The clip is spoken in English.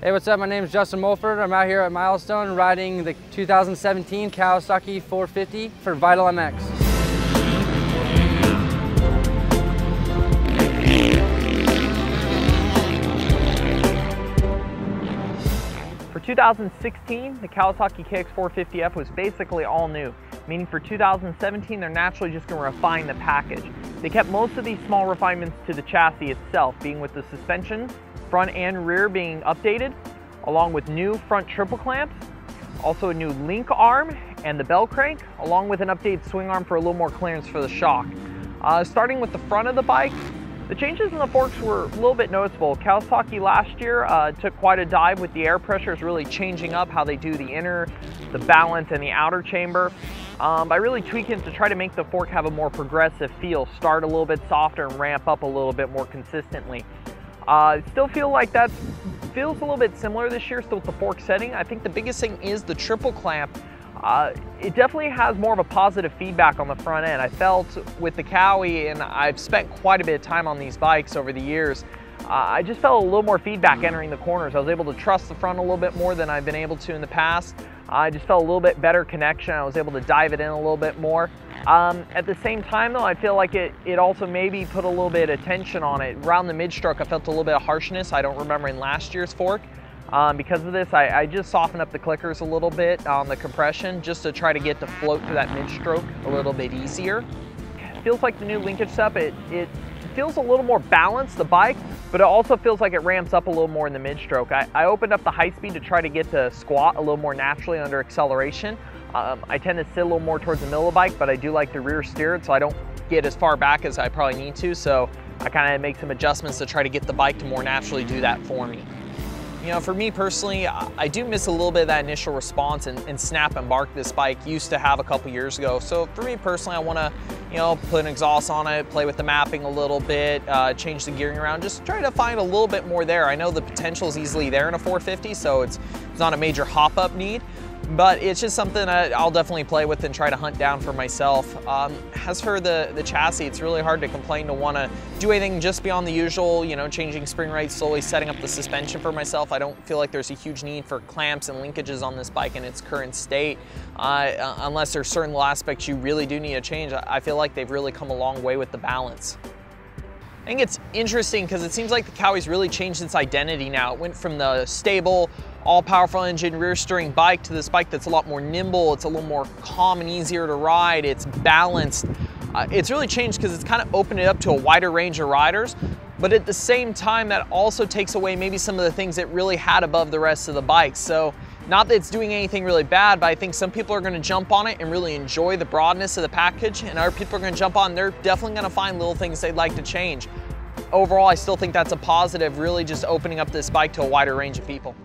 Hey, what's up? My name is Justin Mulford. I'm out here at Milestone riding the 2017 Kawasaki 450 for Vital MX. For 2016, the Kawasaki KX450F was basically all new, meaning for 2017 they're naturally just going to refine the package. They kept most of these small refinements to the chassis itself, being with the suspension, front and rear being updated, along with new front triple clamps, also a new link arm and the bell crank, along with an updated swing arm for a little more clearance for the shock. Starting with the front of the bike, the changes in the forks were a little bit noticeable. Kawasaki last year took quite a dive with the air pressures really changing up how they do the inner, the balance, and the outer chamber by really tweaking to try to make the fork have a more progressive feel, start a little bit softer and ramp up a little bit more consistently. Still feel like that feels a little bit similar this year, still with the fork setting. I think the biggest thing is the triple clamp. It definitely has more of a positive feedback on the front end. I felt with the Kawi, and I've spent quite a bit of time on these bikes over the years, I just felt a little more feedback entering the corners. I was able to trust the front a little bit more than I've been able to in the past. I just felt a little bit better connection. I was able to dive it in a little bit more. At the same time though, I feel like it also maybe put a little bit of tension on it. Around the mid-stroke, I felt a little bit of harshness I don't remember in last year's fork. Because of this, I just softened up the clickers a little bit on the compression just to try to get to float through that mid-stroke a little bit easier. It feels like the new linkage setup, it feels a little more balanced, the bike, but it also feels like it ramps up a little more in the mid-stroke. I opened up the high speed to try to get to squat a little more naturally under acceleration. I tend to sit a little more towards the middle of the bike, but I do like the rear steered, so I don't get as far back as I probably need to, so I kind of make some adjustments to try to get the bike to more naturally do that for me. You know, for me personally, I do miss a little bit of that initial response and snap and bark this bike used to have a couple years ago. So for me personally, I want to, you know, put an exhaust on it, play with the mapping a little bit, change the gearing around, just try to find a little bit more there. I know the potential is easily there in a 450, so it's not a major hop-up need, but it's just something that I'll definitely play with and try to hunt down for myself. As for the chassis, it's really hard to complain to want to do anything just beyond the usual, you know, changing spring rates, slowly setting up the suspension for myself. I don't feel like there's a huge need for clamps and linkages on this bike in its current state, unless there's certain little aspects you really do need to change. I feel like they've really come a long way with the balance. I think it's interesting because it seems like the Kawi's really changed its identity now. It went from the stable, all-powerful engine, rear-steering bike to this bike that's a lot more nimble, it's a little more calm and easier to ride, it's balanced. It's really changed because it's kind of opened it up to a wider range of riders, but at the same time that also takes away maybe some of the things it really had above the rest of the bikes. So not that it's doing anything really bad, but I think some people are going to jump on it and really enjoy the broadness of the package, and other people are going to jump on, they're definitely going to find little things they'd like to change. Overall, I still think that's a positive, really just opening up this bike to a wider range of people.